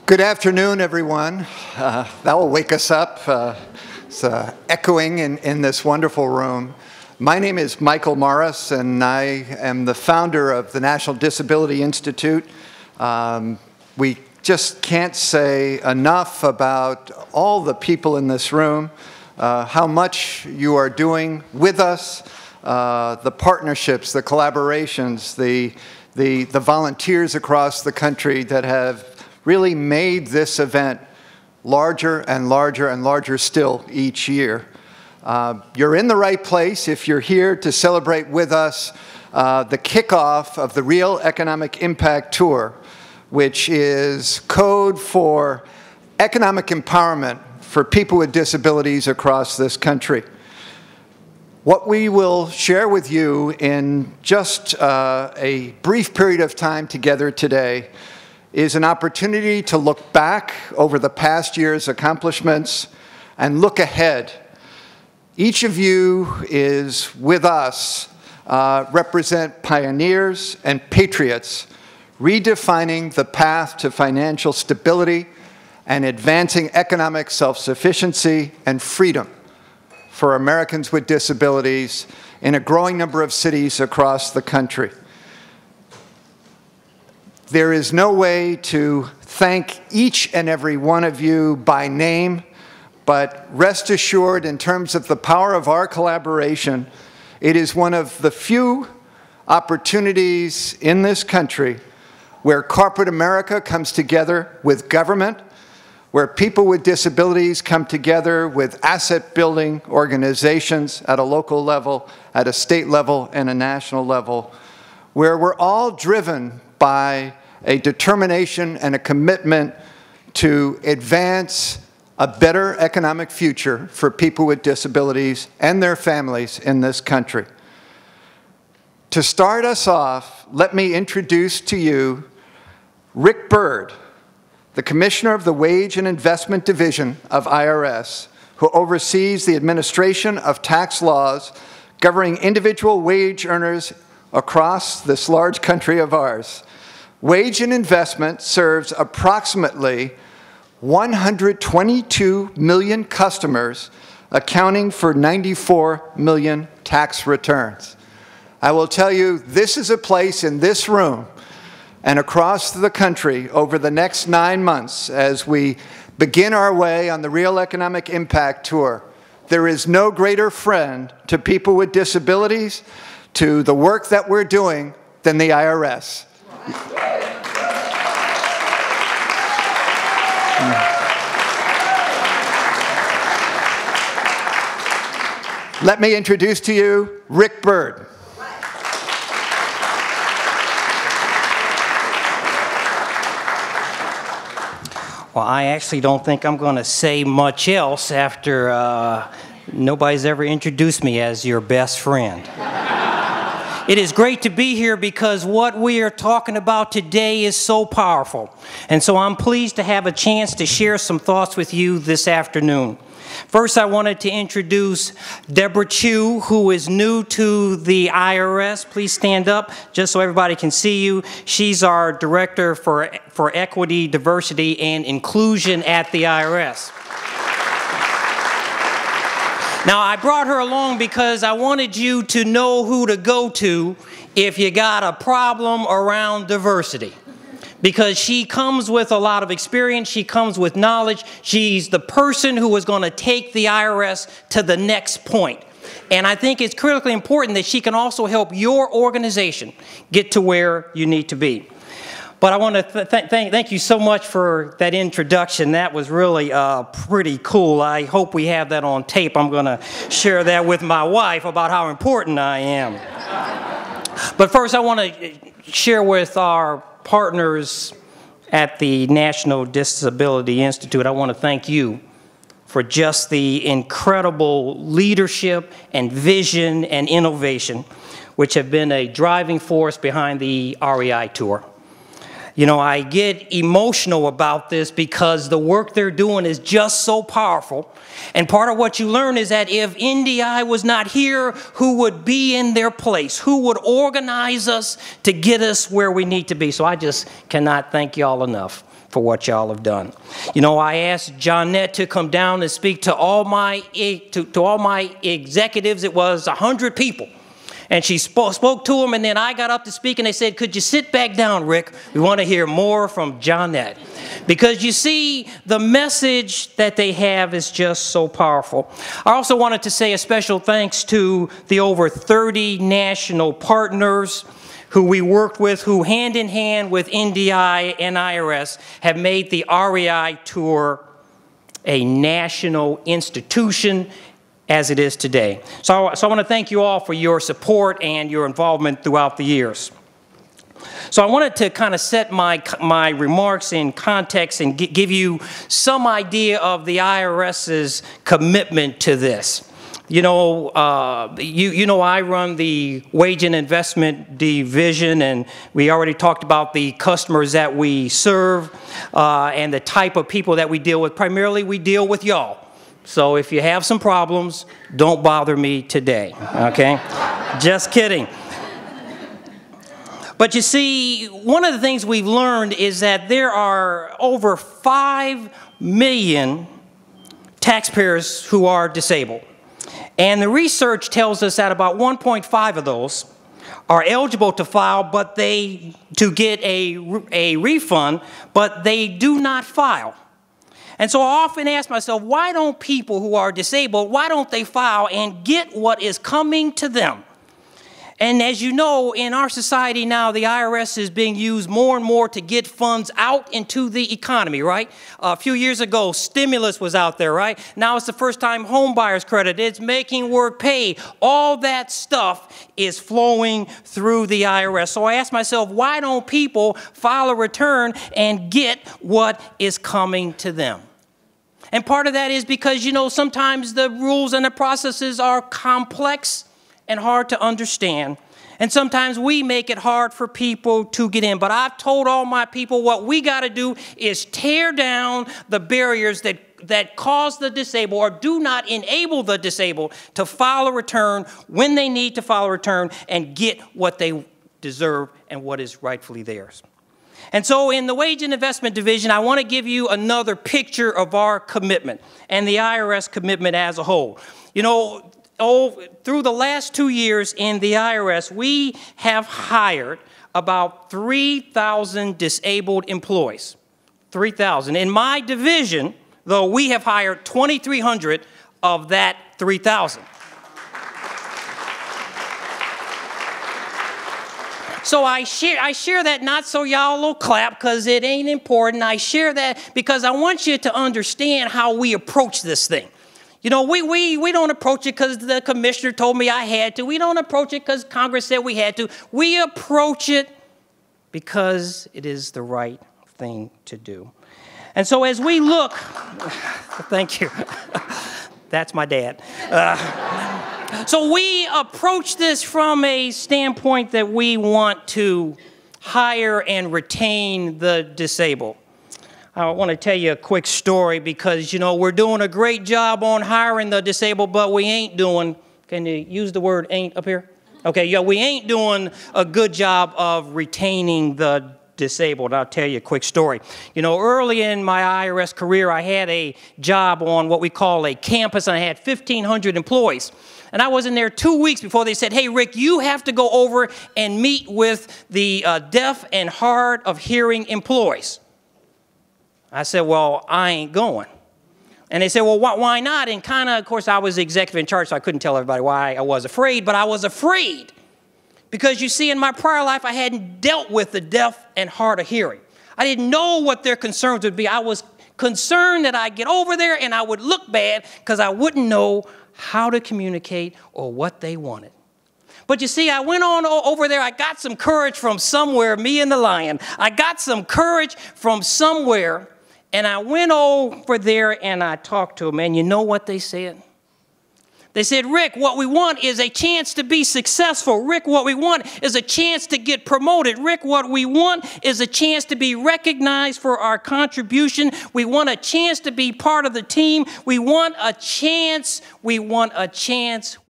Good afternoon, everyone. That will wake us up. It's echoing in this wonderful room. My name is Michael Morris, and I am the founder of the National Disability Institute. We just can't say enough about all the people in this room, how much you are doing with us, the partnerships, the collaborations, the volunteers across the country that have really made this event larger and larger and larger still each year. You're in the right place if you're here to celebrate with us the kickoff of the Real Economic Impact Tour, which is code for economic empowerment for people with disabilities across this country. What we will share with you in just a brief period of time together today is an opportunity to look back over the past year's accomplishments and look ahead. Each of you is with us, represent pioneers and patriots, redefining the path to financial stability and advancing economic self-sufficiency and freedom for Americans with disabilities in a growing number of cities across the country. There is no way to thank each and every one of you by name, but rest assured, in terms of the power of our collaboration, it is one of the few opportunities in this country where corporate America comes together with government, where people with disabilities come together with asset-building organizations at a local level, at a state level, and a national level, where we're all driven by a determination and a commitment to advance a better economic future for people with disabilities and their families in this country. To start us off, let me introduce to you Rick Byrd, the Commissioner of the Wage and Investment Division of IRS, who oversees the administration of tax laws governing individual wage earners across this large country of ours. Wage and Investment serves approximately 122 million customers, accounting for 94 million tax returns. I will tell you, this is a place in this room and across the country over the next 9 months as we begin our way on the Real Economic Impact Tour. There is no greater friend to people with disabilities, to the work that we're doing, than the IRS. Let me introduce to you Rick Byrd. Well, I actually don't think I'm going to say much else after nobody's ever introduced me as your best friend. It is great to be here because what we are talking about today is so powerful. And so I'm pleased to have a chance to share some thoughts with you this afternoon. First, I wanted to introduce Deborah Chu, who is new to the IRS. Please stand up just so everybody can see you. She's our Director for Equity, Diversity, and Inclusion at the IRS. Now, I brought her along because I wanted you to know who to go to if you got a problem around diversity. Because she comes with a lot of experience, she comes with knowledge, she's the person who is going to take the IRS to the next point. And I think it's critically important that she can also help your organization get to where you need to be. But I want to thank you so much for that introduction. That was really pretty cool. I hope we have that on tape. I'm going to share that with my wife about how important I am. But first, I want to share with our partners at the National Disability Institute, I want to thank you for just the incredible leadership and vision and innovation which have been a driving force behind the REI tour. You know, I get emotional about this because the work they're doing is just so powerful. And part of what you learn is that if NDI was not here, who would be in their place? Who would organize us to get us where we need to be? So I just cannot thank y'all enough for what y'all have done. You know, I asked Johnette to come down and speak to all my executives. It was 100 people. And she spoke to them, and then I got up to speak, and they said, could you sit back down, Rick? We want to hear more from Johnette. Because you see, the message that they have is just so powerful. I also wanted to say a special thanks to the over 30 national partners who we worked with, who hand in hand with NDI and IRS have made the REI tour a national institution as it is today. So I want to thank you all for your support and your involvement throughout the years. So I wanted to kind of set my remarks in context and give you some idea of the IRS's commitment to this. You know, I run the Wage and Investment Division, and we already talked about the customers that we serve and the type of people that we deal with. Primarily, we deal with y'all. So if you have some problems, don't bother me today, okay? Just kidding. But you see, one of the things we've learned is that there are over 5 million taxpayers who are disabled. And the research tells us that about 1.5 of those are eligible to file, but to get a refund, but they do not file. And so I often ask myself, why don't people who are disabled, why don't they file and get what is coming to them? And as you know, in our society now, the IRS is being used more and more to get funds out into the economy, right? A few years ago, stimulus was out there, right? Now it's the first time home buyers credit. It's making work pay. All that stuff is flowing through the IRS. So I ask myself, why don't people file a return and get what is coming to them? And part of that is because, you know, sometimes the rules and the processes are complex and hard to understand. And sometimes we make it hard for people to get in. But I've told all my people what we got to do is tear down the barriers that cause the disabled or do not enable the disabled to file a return when they need to file a return and get what they deserve and what is rightfully theirs. And so in the Wage and Investment Division, I want to give you another picture of our commitment and the IRS commitment as a whole. You know, through the last 2 years in the IRS, we have hired about 3,000 disabled employees. 3,000. In my division, though, we have hired 2,300 of that 3,000. So I share that not so y'all will clap because it ain't important. I share that because I want you to understand how we approach this thing. You know, we don't approach it because the commissioner told me I had to. We don't approach it because Congress said we had to. We approach it because it is the right thing to do. And so as we look, thank you. That's my dad. So we approach this from a standpoint that we want to hire and retain the disabled. I want to tell you a quick story because, you know, we're doing a great job on hiring the disabled, but we ain't doing, can you use the word ain't up here? Okay, yeah, we ain't doing a good job of retaining the disabled. I'll tell you a quick story. You know, early in my IRS career, I had a job on what we call a campus, and I had 1,500 employees. And I was in there 2 weeks before they said, hey, Rick, you have to go over and meet with the deaf and hard of hearing employees. I said, well, I ain't going. And they said, well, why not? And kind of course, I was the executive in charge, so I couldn't tell everybody why I was afraid, but I was afraid. Because you see, in my prior life, I hadn't dealt with the deaf and hard of hearing. I didn't know what their concerns would be. I was concerned that I'd get over there and I would look bad because I wouldn't know how to communicate or what they wanted. But you see, I went on over there. I got some courage from somewhere, me and the lion. I got some courage from somewhere, and I went over there and I talked to them. And you know what they said? They said, Rick, what we want is a chance to be successful. Rick, what we want is a chance to get promoted. Rick, what we want is a chance to be recognized for our contribution. We want a chance to be part of the team. We want a chance. We want a chance.